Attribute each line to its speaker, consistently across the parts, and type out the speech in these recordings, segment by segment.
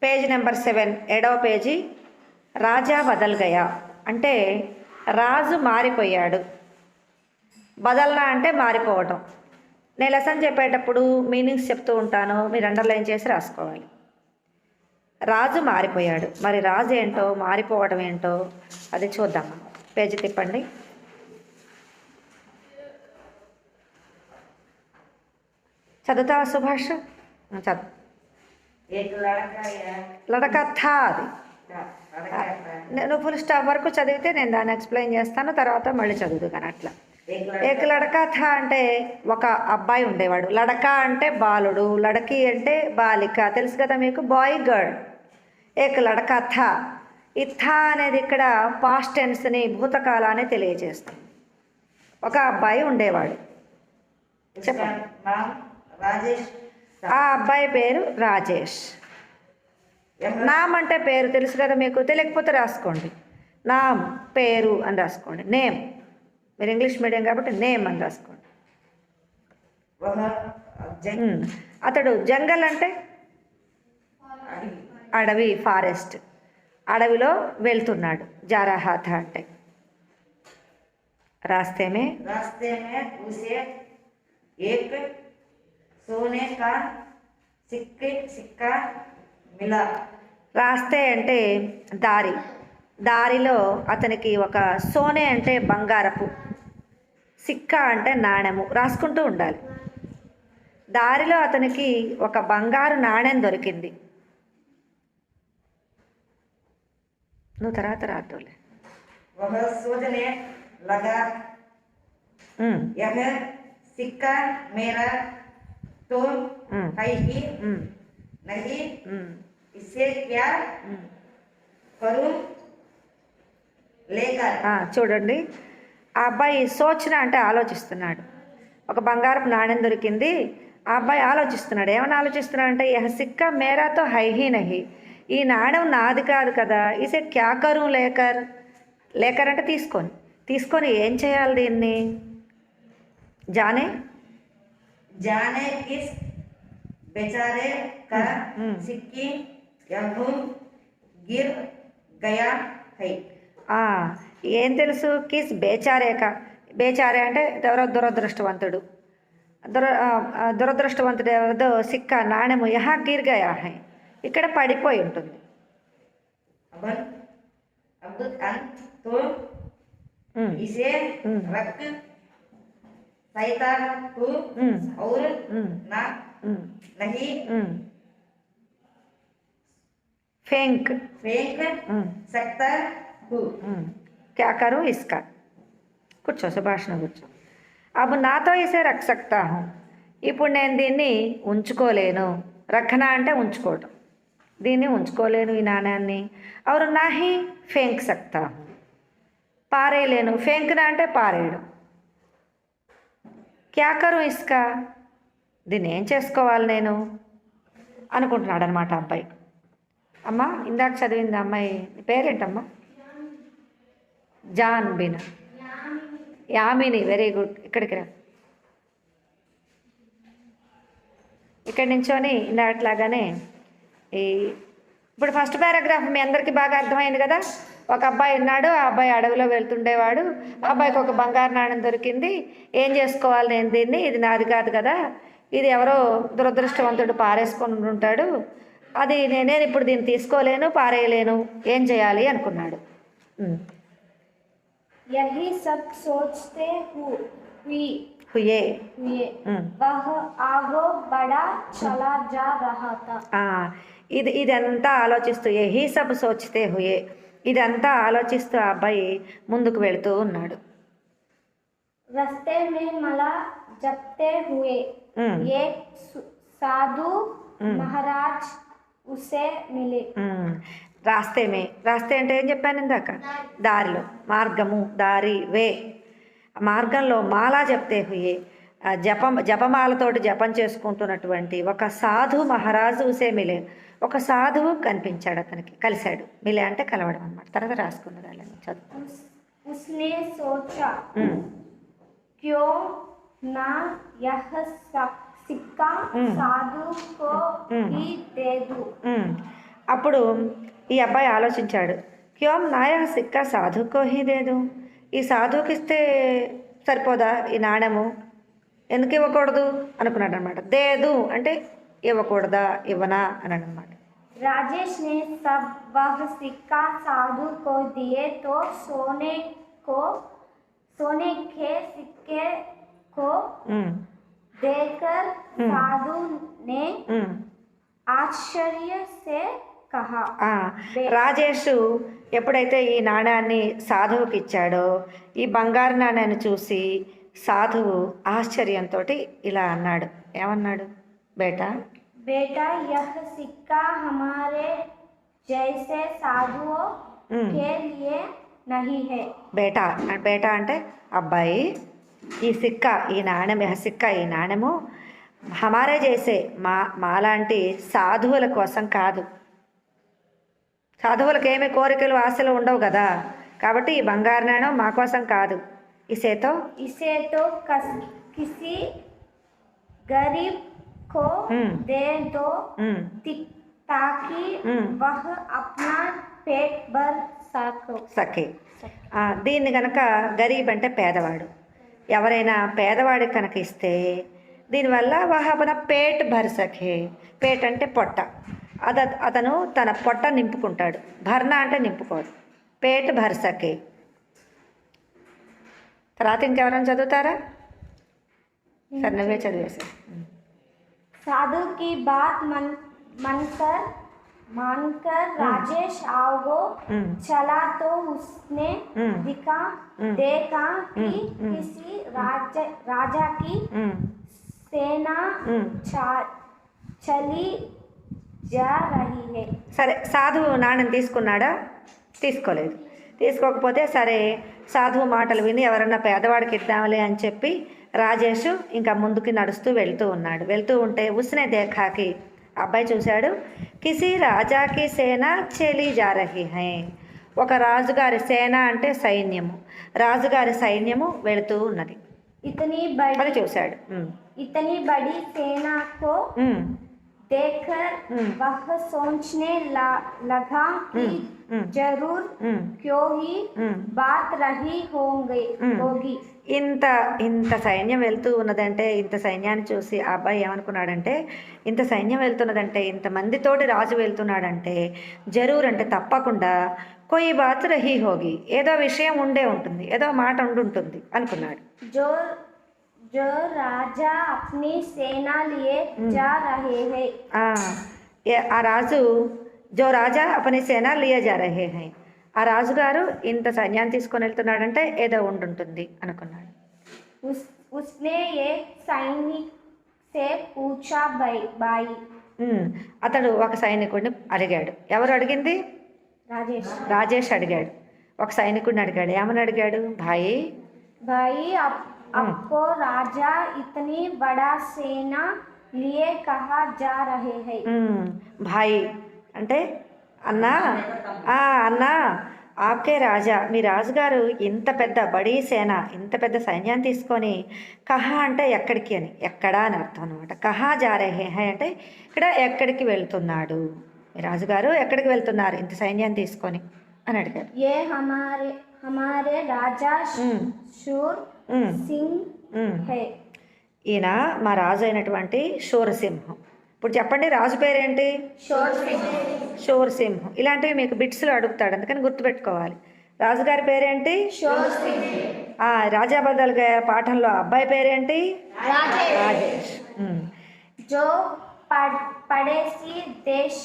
Speaker 1: Page number 7 7వ page. రాజా బదల్ గయా అంటే రాజు మారిపోయాడు. బదల్నా అంటే మారిపోవటం. నేను లెసన్ చెప్పేటప్పుడు మీనింగ్స్ చెప్తూ ఉంటాను, మీరు అండర్లైన్ చేసి రాసుకోవాలి. రాజు మారిపోయాడు. మరి రాజు ఏంటో మారిపోవడం ఏంటో అది చూద్దాం. పేజీ తిప్పండి. చదువుతావా సుభాష్? చదువు. లడక థా అది. నేను ఫుల్ స్టాప్ వరకు చదివితే నేను దాన్ని ఎక్స్ప్లెయిన్ చేస్తాను, తర్వాత మళ్ళీ చదువుదు కానీ అట్లా. ఏక లడక థా అంటే ఒక అబ్బాయి ఉండేవాడు. లడక అంటే బాలుడు, లడకి అంటే బాలిక, తెలుసు కదా మీకు, బాయ్ గర్ల్. ఏక లడక థా. ఈ థా అనేది ఇక్కడ పాస్ట్ టెన్స్ని, భూతకాలాన్ని తెలియజేస్తుంది. ఒక అబ్బాయి ఉండేవాడు. చెప్పండి. ఆ అబ్బాయి పేరు రాజేష్. నామ్ అంటే పేరు, తెలుసు కదా మీకు, తెలియకపోతే రాసుకోండి. నామ్ పేరు అని రాసుకోండి. నేమ్, మీరు ఇంగ్లీష్ మీడియం కాబట్టి నేమ్ అని రాసుకోండి. అతడు జంగల్ అంటే అడవి, ఫారెస్ట్, అడవిలో వెళ్తున్నాడు. జారాహాత అంటే రాస్తేమే
Speaker 2: उसे एक सोने का सिक्का मिला.
Speaker 1: రాస్తే అంటే దారి, దారిలో అతనికి ఒక సోనే అంటే బంగారపు, సిక్కా అంటే నాణెము, రాసుకుంటూ ఉండాలి. దారిలో అతనికి ఒక బంగారు నాణెం దొరికింది. నువ్వు తర్వాత రాతోలే.
Speaker 2: वह सोचने लगा, यह सिक्का मेरा तो है ही नहीं, इसे क्या करूं लेकर.
Speaker 1: చూడండి, ఆ అబ్బాయి సోచన అంటే ఆలోచిస్తున్నాడు. ఒక బంగారపు నాణ్యం దొరికింది. ఆ అబ్బాయి ఆలోచిస్తున్నాడు. ఏమని ఆలోచిస్తున్నాడు అంటే, యహ సిక్కా మేరాతో హైహీ నహి, ఈ నాణ్యం నాది కాదు కదా, ఇసే క్యా కరూ లేకర్. లేకర్ అంటే తీసుకొని, తీసుకొని ఏం చేయాలి దీన్ని. జానే
Speaker 2: जाने किस बेचारे का सिक्की यहूं गिर गया है.
Speaker 1: ఏం తెలుసు, కిస్ బేచారేక. బేచారే అంటే ఎవరో దురదృష్టవంతుడు, దురదృష్టవంతుడు ఎవరిదో సిక్కా నాణ్యము యహా గిర్ గయా హై, ఇక్కడ పడిపోయి ఉంటుంది.
Speaker 2: तो इसे रख शैतान को और ना नहीं
Speaker 1: फेंक
Speaker 2: सकता हूँ.
Speaker 1: क्या करूँ इसका. కూర్చో సుభాషణ, కూర్చో. అబ్బు నాతో ఇసే రఖ్ సక్తా హూ, ఇప్పుడు నేను దీన్ని ఉంచుకోలేను. రఖనా అంటే ఉంచుకోవటం, దీన్ని ఉంచుకోలేను ఈ నాణ్యాన్ని. Hour నాహి ఫేంక్ సక్తా who, పారేయలేను. ఫేంక్నా అంటే పారేయడం. క్యా కరు ఇస్కా, దీన్ని ఏం చేసుకోవాలి నేను అనుకుంటున్నాడు అనమాట అబ్బాయి. అమ్మా ఇందాక చదివింది అమ్మాయి పేరేంటమ్మా? జాన్ బీనా, యామిని. Very good. ఇక్కడికి రా. ఇక్కడి నుంచోని ఇందాకట్లాగానే ఇప్పుడు ఫస్ట్ పారాగ్రాఫ్ మీ అందరికీ బాగా అర్థమైంది కదా. ఒక అబ్బాయి ఉన్నాడు, ఆ అబ్బాయి అడవిలో వెళ్తుండేవాడు. ఆ అబ్బాయికి ఒక బంగారు నాణ్యం దొరికింది. ఏం చేసుకోవాలి నేను దీన్ని, ఇది నాది కాదు కదా, ఇది ఎవరో దురదృష్టవంతుడు పారేసుకొని ఉంటాడు, అది నేను ఇప్పుడు దీన్ని తీసుకోలేను, పారేయలేను, ఏం చేయాలి అనుకున్నాడు.
Speaker 3: यही सब सोचते हुए वह आगे बढ़ा चला जा रहा था.
Speaker 1: ఇదంతా ఆలోచిస్తూ యహీ సబ్ సోచితే హుయే, ఇదంతా ఆలోచిస్తూ ఆ అబ్బాయి ముందుకు వెళుతూ ఉన్నాడు.
Speaker 3: रास्ते में मला जपते हुए एक साधु महाराज उसे मिले.
Speaker 1: రాస్తే అంటే ఏం చెప్పాను ఇందాక, దారిలో, మార్గము, దారి, వే. మార్గంలో మాలా జప్తే హుయే, జపమాలతోటి జపం చేసుకుంటున్నటువంటి ఒక సాధు మహారాజు ఉసే మిలే, ఒక సాధువు కనిపించాడు, అతనికి కలిశాడు. మిలే అంటే కలవడం అన్నమాట. తర్వాత రాసుకున్నది వాళ్ళని చదువు.
Speaker 3: उसने सोचा क्यों ना यह सिक्का साधु को ही दे दूं.
Speaker 1: అప్పుడు ఈ అబ్బాయి ఆలోచించాడు, క్యోం నాయా సిక్కా సాధుకో హీ దేదు, ఈ సాధువుకి ఇస్తే సరిపోదా ఈ నాణ్యము, ఎందుకు ఇవ్వకూడదు అనుకున్నాడు అనమాట. దేదు అంటే ఇవ్వకూడదా, ఇవ్వనా అని అనమాట.
Speaker 3: राजेश ने सब वह सिक्का साधु को दिए तो सोने के सिक्के को देकर साधु ने आश्चर्य से कहा,
Speaker 1: రాజేష్ ఎప్పుడైతే ఈ నాణ్యాన్ని సాధువుకి ఇచ్చాడో ఈ బంగారు నాణ్యాన్ని చూసి సాధువు ఆశ్చర్యంతో ఇలా అన్నాడు. ఏమన్నాడు? బేటా
Speaker 3: बेटा यह सिक्का हमारे जैसे साधुओं के लिए नहीं है.
Speaker 1: బేటా బేటా అంటే అబ్బాయి, ఈ సిక్క ఈ నాణ్యం, సిక్క ఈ నాణ్యము హమారే చేసే మాలాంటి సాధువుల కోసం కాదు. సాధువులకు ఏమి కోరికలు ఆశలు ఉండవు కదా, కాబట్టి ఈ బంగారు నాణ్యం మా కోసం కాదు. ఇసే తో
Speaker 3: किसी गरीब को दे दो ताकि वह अपना पेट भर
Speaker 1: సఖే. దీన్ని కనుక గరీబ్ అంటే పేదవాడు, ఎవరైనా పేదవాడికి కనుక ఇస్తే దీనివల్ల వహ అపన పేట్ భర్ సఖే. పేట్ అంటే పొట్ట, అతను తన పొట్ట నింపుకుంటాడు. భర్న అంటే నింపుకోడు. పేట్ భర్ సఖే. తర్వాత ఇంకెవరైనా చదువుతారా? సరే నువ్వే చదివేసా.
Speaker 3: साधु की बात मानकर राजेश आगे चला तो उसने देखा कि किसी राजा की सेना चली जा रही है.
Speaker 1: సరే సాధువు నాణ్యం తీసుకున్నాడా? తీసుకోలేదు. తీసుకోకపోతే సరే సాధువు మాటలు విని ఎవరన్నా పేదవాడికి ఇద్దాంలే అని చెప్పి రాజేష్ ఇంకా ముందుకి నడుస్తూ వెళ్తూ ఉన్నాడు. వెళ్తూ ఉంటే ఉస్నే దేఖాకి, అబ్బాయి చూశాడు, కిసి రాజాకి సేన చెలి జా రహీ హై. ఒక రాజుగారి సేన అంటే సైన్యము, రాజుగారి సైన్యము వెళుతూ ఉన్నది. అది చూశాడు.
Speaker 3: इतनी बड़ी सेना को देखकर वह सोचने लगा कि जरूर क्यों ही बात रही होगी.
Speaker 1: ఇంత సైన్యం వెళ్తూ ఉన్నదంటే, ఇంత సైన్యాన్ని చూసి ఆ అబ్బాయి ఏమనుకున్నాడంటే, ఇంత సైన్యం వెళ్తున్నదంటే, ఇంతమందితోటి రాజు వెళ్తున్నాడంటే జరూర్ అంటే తప్పకుండా కొయి బాత్ రహీ హోగి, ఏదో విషయం ఉండే ఉంటుంది, ఏదో మాట ఉండుంటుంది అనుకున్నాడు.
Speaker 3: जो राजा अपनी सेना लिए जा रहे हैं.
Speaker 1: ఆ రాజు జో రాజా అపని సేన లియే జా రహే హై, ఆ రాజుగారు ఇంత సైన్యాన్ని తీసుకొని వెళ్తున్నాడంటే ఏదో ఉండుంటుంది అనుకున్నాడు.
Speaker 3: उसने एक सैनिक से पूछा भाई.
Speaker 1: అతడు ఒక సైనికుడిని అడిగాడు. ఎవరు అడిగింది? రాజేష్ అడిగాడు. ఒక సైనికుడిని అడిగాడు. ఏమని అడిగాడు?
Speaker 3: भाई आपको राजा इतनी बड़ा सेना लिए कहा जा रहे हैं.
Speaker 1: భాయ్ అంటే అన్నా, అన్నా ఆప్కే రాజా, మీ రాజుగారు ఇంత పెద్ద బడీ సేన, ఇంత పెద్ద సైన్యాన్ని తీసుకొని, కహా అంటే ఎక్కడికి అని, ఎక్కడా అని అర్థం అనమాట. కహా జా రహే హై అంటే ఇక్కడ ఎక్కడికి వెళ్తున్నాడు, మీ రాజుగారు ఎక్కడికి వెళ్తున్నారు ఇంత సైన్యాన్ని తీసుకొని అని అడిగారు.
Speaker 3: ఏ హమారే రాజా శూర్ సింగ్ హై.
Speaker 1: ఈయన మా రాజు అయినటువంటి శూరసింహం. ఇప్పుడు చెప్పండి, రాజు పేరేంటి? శూరసింహం. ఇలాంటివి మీకు బిట్స్లో అడుగుతాడు, అందుకని గుర్తుపెట్టుకోవాలి. రాజుగారి పేరేంటి? రాజాబద్దాల పాఠంలో అబ్బాయి పేరేంటి? రాజేష్.
Speaker 3: జో పడేసి దేశ్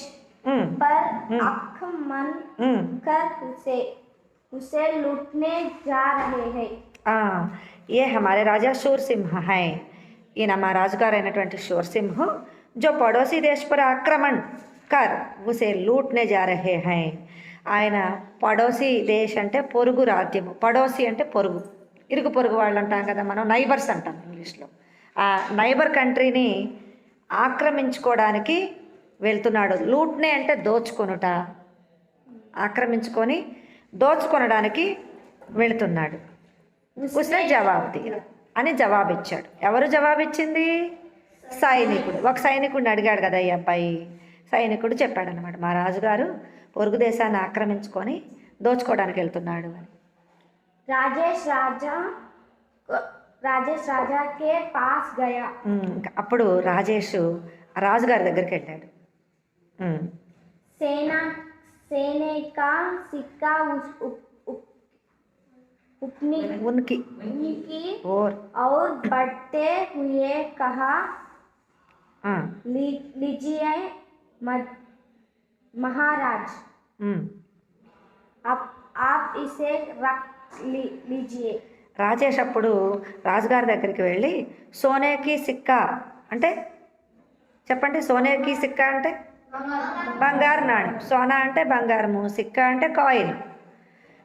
Speaker 3: पर आक्रमण कर उसे लूटने जा रहे हैं.
Speaker 1: ये हमारे राजा शूरसिंह हैं. ఈయన మా రాజుగారు అయినటువంటి శూరసింహం. जो पड़ोसी देश पर आक्रमण कर उसे लूटने जा रहे हैं. ఆయన పడోసి దేశ్ అంటే పొరుగు రాజ్యము, పడోసి అంటే పొరుగు, ఇరుగు పొరుగు వాళ్ళు అంటాం కదా మనం, నైబర్స్ అంటాం ఇంగ్లీష్లో. ఆ నైబర్ కంట్రీని ఆక్రమించుకోవడానికి వెళ్తున్నాడు. లూట్నే అంటే దోచుకొనుట, ఆక్రమించుకొని దోచుకొనడానికి వెళుతున్నాడు. ఉస్నే జవాబు దియా అని జవాబిచ్చాడు. ఎవరు జవాబిచ్చింది? సైనికుడు. ఒక సైనికుడిని అడిగాడు కదా ఈ అబ్బాయి. సైనికుడు చెప్పాడనమాట, మా రాజుగారు పొరుగు దేశాన్ని ఆక్రమించుకొని దోచుకోవడానికి వెళ్తున్నాడు అని.
Speaker 3: राजेश राजा के पास गया।
Speaker 1: అప్పుడు రాజేష్ రాజుగారి దగ్గరికి వెళ్ళాడు.
Speaker 3: सेने का सिक्का
Speaker 1: उनकी
Speaker 3: और बढ़ते हुए कहा, लीजिए महाराज, आप इसे रख लीजिए।
Speaker 1: రాజేష్ అప్పుడు రాజుగారి దగ్గరికి వెళ్ళి సోనేకి సిక్కా అంటే చెప్పండి, సోనేకి సిక్కా అంటే బంగారు నాణ్యం, సోనా అంటే బంగారము, సిక్కా అంటే కాయిన్.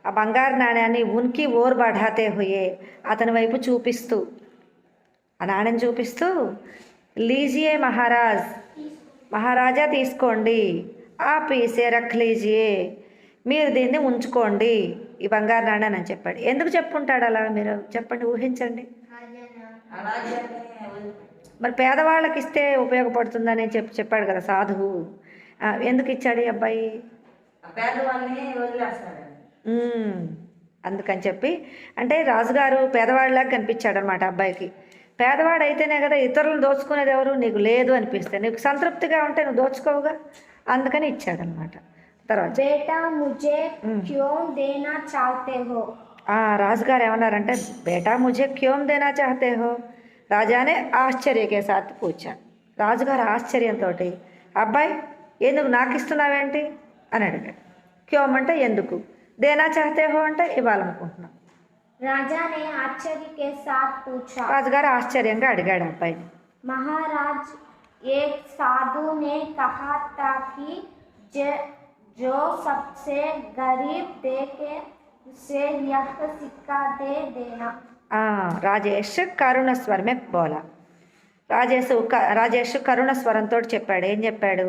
Speaker 1: ఆ బంగారు నాణ్యాన్ని ఉనికి ఓర్ బఢాతే హుయే అతని వైపు చూపిస్తూ, ఆ నాణ్యం చూపిస్తూ, లీజియే మహారాజ్, మహారాజా తీసుకోండి, ఆ పీసే రఖ్ లీజియే, మీరు దీన్ని ఉంచుకోండి ఈ బంగారు నాణ్యాన్ని అని చెప్పాడు. ఎందుకు చెప్పుకుంటాడు అలా, మీరు చెప్పండి, ఊహించండి. మరి పేదవాళ్ళకి ఇస్తే ఉపయోగపడుతుందని చెప్పాడు కదా సాధువు. ఎందుకు ఇచ్చాడు ఈ అబ్బాయి? అందుకని చెప్పి, అంటే రాజుగారు పేదవాడిలాగా కనిపించాడు అనమాట అబ్బాయికి. పేదవాడు అయితేనే కదా ఇతరులను దోచుకునేది ఎవరు, నీకు లేదు అనిపిస్తే, నీకు సంతృప్తిగా ఉంటే నువ్వు దోచుకోవుగా, అందుకని ఇచ్చాడనమాట. తర్వాత
Speaker 3: బేటా ముझे క్యోं దేనా చాహతే హో,
Speaker 1: రాజుగారు ఏమన్నారంటే బేటా ముझे క్యోं దేనా చాహతే హో, రాజానే ఆశ్చర్యకే సాత్ పూచా. రాజుగారు ఆశ్చర్యంతో అబ్బాయి ఎందుకు నాకు ఇస్తున్నావేంటి అని అడిగాడు. క్యోం అంటే ఎందుకు, దేనా చాహతే హో అంటే ఇవ్వాలనుకుంటున్నాం.
Speaker 3: రాజానే ఆశ్చర్యకే సాత్ పూచా,
Speaker 1: రాజుగారు ఆశ్చర్యంగా అడిగాడు అబ్బాయిని.
Speaker 3: మహారాజ్ ఏక్ సాధు నే కహా తా కి जो सबसे गरीब देखे उसे यह सिक्का दे देना.
Speaker 1: రాజేష్ కరుణ స్వరమే బోలా. రాజేష్ కరుణ స్వరంతో చెప్పాడు. ఏం చెప్పాడు?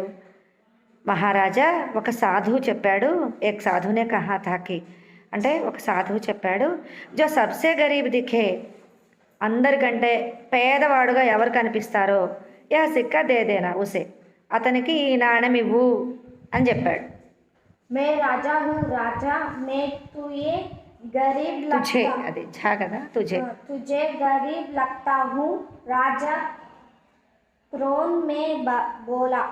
Speaker 1: మహారాజా, ఒక సాధువు చెప్పాడు, ఏక్ సాధునే కహా తాకి అంటే ఒక సాధువు చెప్పాడు, జో సబ్సే గరీబ్ దిఖే, అందరికంటే పేదవాడుగా ఎవరు కనిపిస్తారో, యా సిక్కా దే దేనా ఉసే, అతనికి ఈ నాణ్యం ఇవ్వు అని చెప్పాడు.
Speaker 3: मैं राजा हूँ राजा, मैं तुझे गरीब
Speaker 1: तुझे
Speaker 3: लगता,
Speaker 1: अरे झा కదా तुझे
Speaker 3: गरीब लगता हूँ राजा, क्रोध में बोला.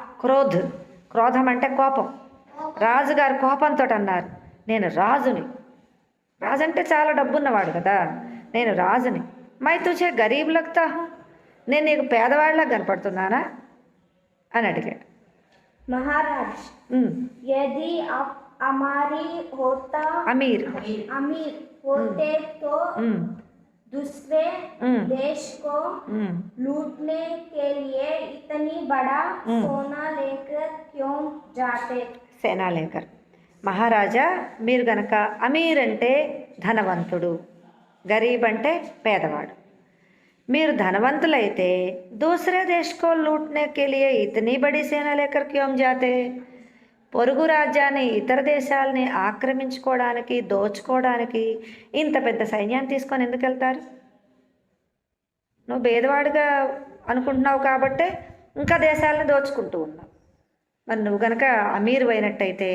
Speaker 3: క్రోధం అంటే కోపం. రాజుగారు కోపంతో అన్నారు, నేను రాజుని, రాజు అంటే చాలా డబ్బున్నవాడు కదా, నేను రాజుని, మై తుझे గరీబ్ లగ్తా హూ, నేను నీకు పేదవాడిలా కనపడుతున్నానా అని అడిగాడు. महाराज, यदि आप अमीर होते तो दूसरे देश को लूटने के लिए इतनी बड़ा सोना लेकर क्यों जाते?
Speaker 1: సేనా లేకర్. మహారాజా, మీరు గనక అమీర్ అంటే ధనవంతుడు, గరీబ్ అంటే పేదవాడు, మీరు ధనవంతులైతే దూసరే దేశ్ కో లూట్నే కే లియే ఇతనీ బడి సేనా లేకర్ క్యోం జాతే, పొరుగు రాజ్యాన్ని, ఇతర దేశాలని ఆక్రమించుకోవడానికి, దోచుకోవడానికి ఇంత పెద్ద సైన్యాన్ని తీసుకొని ఎందుకు వెళ్తారు? నువ్వు పేదవాడిగా అనుకుంటున్నావు కాబట్టే ఇంకా దేశాలను దోచుకుంటూ ఉన్నావు. మరి నువ్వు కనుక అమీర్ అయినట్టయితే,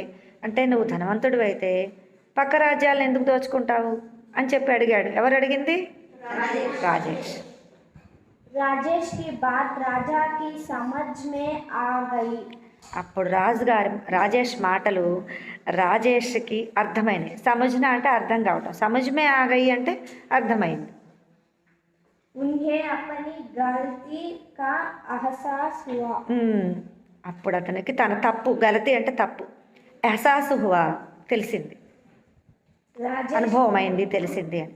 Speaker 1: అంటే నువ్వు ధనవంతుడు అయితే పక్క రాజ్యాలను ఎందుకు దోచుకుంటావు అని చెప్పి అడిగాడు. ఎవరు అడిగింది? రాజేష్.
Speaker 3: राजेश की बात राजा की समझ में आ गई.
Speaker 1: అప్పుడు రాజేష్ మాటలు రాజేష్కి అర్థమైనాయి. సమజ్న అంటే అర్థం కావటం, సమజ్మే ఆగయి అంటే అర్థమైంది.
Speaker 3: उन्हें अपनी गलती का एहसास हुआ.
Speaker 1: అప్పుడు అతనికి తన తప్పు, గలతి అంటే తప్పు, ఎహసాసు హువా తెలిసింది, అనుభవం అయింది, తెలిసింది అని.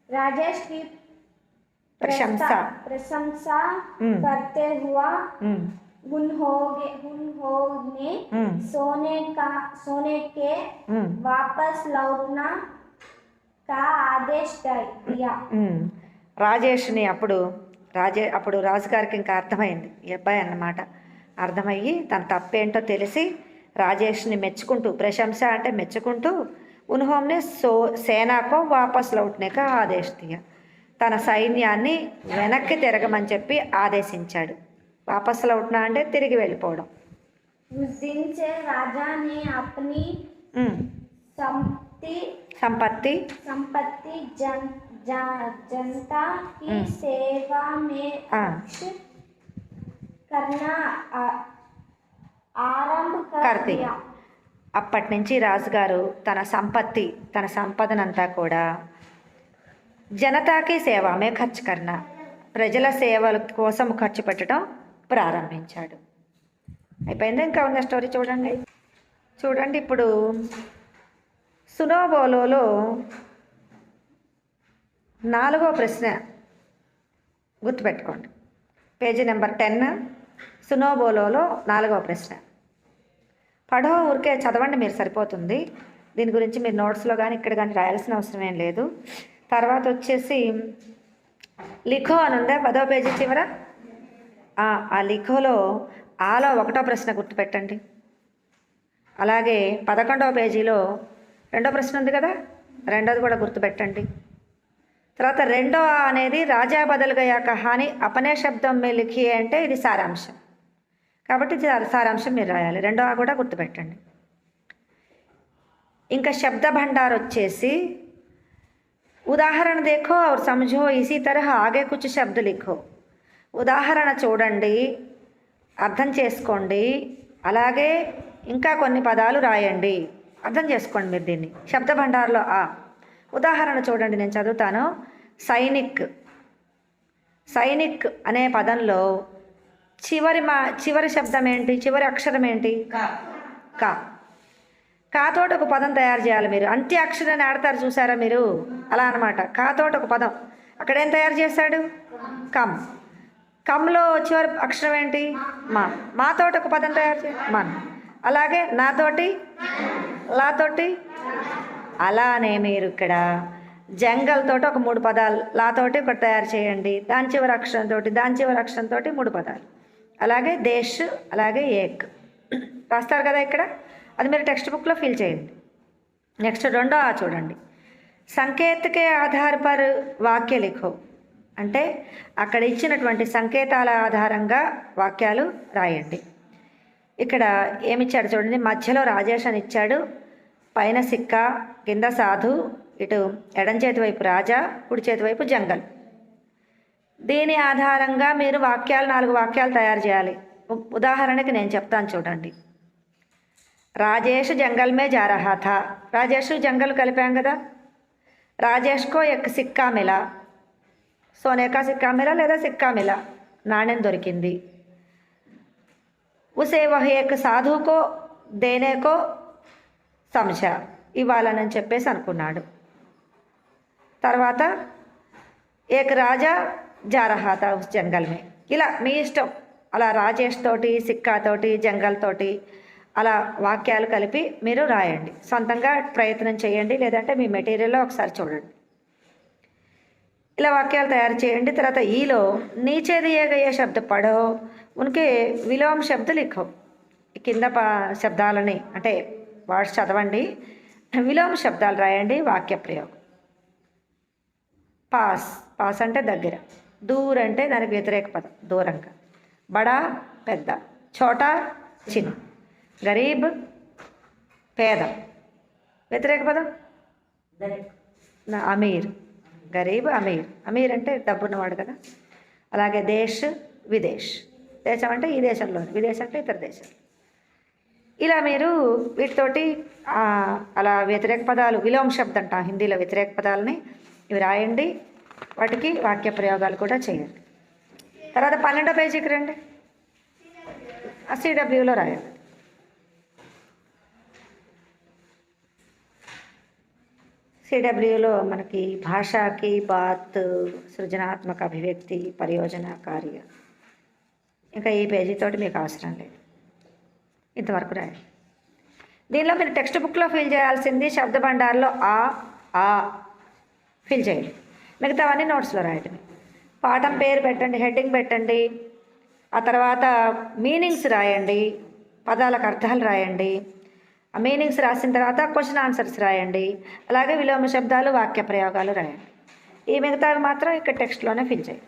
Speaker 3: राजेश की
Speaker 1: प्रशंसा
Speaker 3: करते हुआ उन्होंने सोने के वापस लौटना का आदेश दिया.
Speaker 1: రాజేష్ని అప్పుడు రాజుగారికి ఇంకా అర్థమైంది, ఈ అబ్బాయి అన్నమాట. అర్థమయ్యి తన తప్పేంటో తెలిసి రాజేష్ని మెచ్చుకుంటూ, ప్రశంస అంటే మెచ్చుకుంటూ, ఉన్హోంనే సేనాకో వాపస్ లౌట్నేక ఆదేశ్ దియా, తన సైన్యాన్ని వెనక్కి తిరగమని చెప్పి ఆదేశించాడు. వాపస్ లౌట్నా అంటే తిరిగి వెళ్ళిపోవడం.
Speaker 3: उस दिन से राजा ने अपनी
Speaker 1: ఉమ్,
Speaker 3: संपत्ति
Speaker 1: సంపత్తి
Speaker 3: संपत्ति जनता की सेवा में
Speaker 1: हाँ।
Speaker 3: खर्च करना आरंभ कर
Speaker 1: कर दी।
Speaker 3: दिया।
Speaker 1: అప్పటి నుంచి రాజుగారు తన సంపత్తి తన సంపదనంతా కూడా జనతాకి సేవ మే ఖర్చు కర్ణ ప్రజల సేవల కోసం ఖర్చు పెట్టడం ప్రారంభించాడు. అయిపోయింది. ఇంకా ఉన్న స్టోరీ చూడండి. చూడండి ఇప్పుడు సునో బోలోలో 4వ ప్రశ్న గుర్తుపెట్టుకోండి. పేజీ నెంబర్ 10 సునో బోలోలో 4వ ప్రశ్న. పడో ఊరికే చదవండి, మీరు సరిపోతుంది. దీని గురించి మీరు నోట్స్లో కానీ ఇక్కడ కానీ రాయాల్సిన అవసరం ఏం లేదు. తర్వాత వచ్చేసి లిఖో అని ఉందా 10వ పేజీ చివర. ఆ లిఖోలో ఆలో 1వ ప్రశ్న గుర్తుపెట్టండి. అలాగే 11వ పేజీలో 2వ ప్రశ్న ఉంది కదా, 2వది కూడా గుర్తుపెట్టండి. తర్వాత 2వ అనేది రాజా బదల్ గయా కహాని అపనే శబ్దం మే లిఖియే అంటే ఇది సారాంశం. కాబట్టి ఇది సారాంశం మీరు రాయాలి. 2వ కూడా గుర్తుపెట్టండి. ఇంకా శబ్ద భండార్ వచ్చేసి ఉదాహరణ देखो और समझो इसी तरह आगे कुछ शब्द लिखो. ఉదాహరణ చూడండి, అర్థం చేసుకోండి, అలాగే ఇంకా కొన్ని పదాలు రాయండి. అర్థం చేసుకోండి మీరు దీన్ని. శబ్ద భండార్లో ఉదాహరణ చూడండి, నేను చదువుతాను. సైనిక్ అనే పదంలో చివరి శబ్దం ఏంటి, చివరి అక్షరం ఏంటి? కా. కాతోటి ఒక పదం తయారు చేయాలి మీరు. అంత్య అక్షరాన్ని ఆడతారు చూసారా మీరు, అలా అనమాట. కాతోటి ఒక పదం. అక్కడేం తయారు చేశాడు? కమ్. కమ్లో చివరి అక్షరం ఏంటి? మా. మాతోటి ఒక పదం తయారు చేయాలి, మన్. అలాగే నాతోటి, లాతోటి. అలానే మీరు ఇక్కడ జంగల్ తోటి ఒక 3 పదాలు, లాతోటి ఒకటి తయారు చేయండి. దాని చివరి అక్షరంతో 3 పదాలు. అలాగే దేశ్, అలాగే ఏక్ రాస్తారు కదా ఇక్కడ. అది మీరు టెక్స్ట్ బుక్లో ఫిల్ చేయండి. నెక్స్ట్ 2వ చూడండి. సంకేతకే ఆధార్ పర్ వాక్య లిఖో అంటే అక్కడ ఇచ్చినటువంటి సంకేతాల ఆధారంగా వాక్యాలు రాయండి. ఇక్కడ ఏమిచ్చాడు చూడండి. మధ్యలో రాజేష్ అని ఇచ్చాడు, పైన సిక్క, కింద సాధు, ఇటు ఎడం చేతి వైపు రాజా, కుడి చేతి వైపు జంగల్. దీని ఆధారంగా మీరు 4 వాక్యాలు తయారు చేయాలి. ఉదాహరణకి నేను చెప్తాను చూడండి. రాజేష్ జంగల్ మే జా రహా థా. రాజేష్ జంగల్ కలిపాం కదా. రాజేష్కో ఎక్ సిక్కా మిలా, సోనేకా సిక్కా మిలా లేదా సిక్కా మిలా, నాణ్యం దొరికింది. ఉసే వహ్ ఏక్ సాధుకో దేనేకో సమझा, ఇవ్వాలని చెప్పేసి అనుకున్నాడు. తర్వాత ఏక్ రాజా జా రహా థా ఉస్ జంగల్ మే. ఇలా మీ ఇష్టం. అలా రాజేష్ తోటి, సిక్కా తోటి, జంగల్ తోటి అలా వాక్యాలు కలిపి మీరు రాయండి. సొంతంగా ప్రయత్నం చేయండి, లేదంటే మీ మెటీరియల్లో ఒకసారి చూడండి. ఇలా వాక్యాలు తయారు చేయండి. తర్వాత ఈలో నీచే దియే గయే శబ్ద పడో ఉన్కే విలోమ శబ్ద లిఖో. కింద శబ్దాలని అంటే వర్డ్స్ చదవండి, విలోమ శబ్దాలు రాయండి. వాక్య ప్రయోగం. పాస్ అంటే దగ్గర, దూర్ అంటే దానికి వ్యతిరేక పదం దూరంగా, బడా పెద్ద, చోటా చిన్న, గరీబ్ పేద, వ్యతిరేక పదం అమీర్. గరీబ్ అమీర్. అమీర్ అంటే డబ్బున్నవాడు కదా. అలాగే దేశ్ విదేశ్. దేశం అంటే ఈ దేశంలో, విదేశం అంటే ఇతర దేశం. ఇలా మీరు వీటితోటి అలా వ్యతిరేక పదాలు, విలోమ శబ్దం అంట హిందీలో వ్యతిరేక పదాలని ఇవి రాయండి. వాటికి వాక్య ప్రయోగాలు కూడా చేయండి. తర్వాత 12వ పేజీకి రండి. సిడబ్ల్యూలో రాయండి. సిడబ్ల్యూలో మనకి భాషకి బాత్, సృజనాత్మక అభివ్యక్తి, పరియోజన కార్య. ఇంకా ఈ పేజీతోటి మీకు అవసరం లేదు. ఇంతవరకు రాయండి. దీనిలో మీరు టెక్స్ట్ బుక్లో ఫిల్ చేయాల్సింది శబ్ద భండార్లో ఆ ఫిల్ చేయండి. మిగతావన్నీ నోట్స్లో రాయటమే. పాఠం పేరు పెట్టండి, హెడ్డింగ్ పెట్టండి. ఆ తర్వాత మీనింగ్స్ రాయండి, పదాలకు అర్థాలు రాయండి. ఆ మీనింగ్స్ రాసిన తర్వాత క్వశ్చన్ ఆన్సర్స్ రాయండి. అలాగే విలోమ శబ్దాలు, వాక్య ప్రయోగాలు రాయండి. ఈ మిగతావి మాత్రం ఇక్కడ టెక్స్ట్లోనే ఫిల్ చేయండి.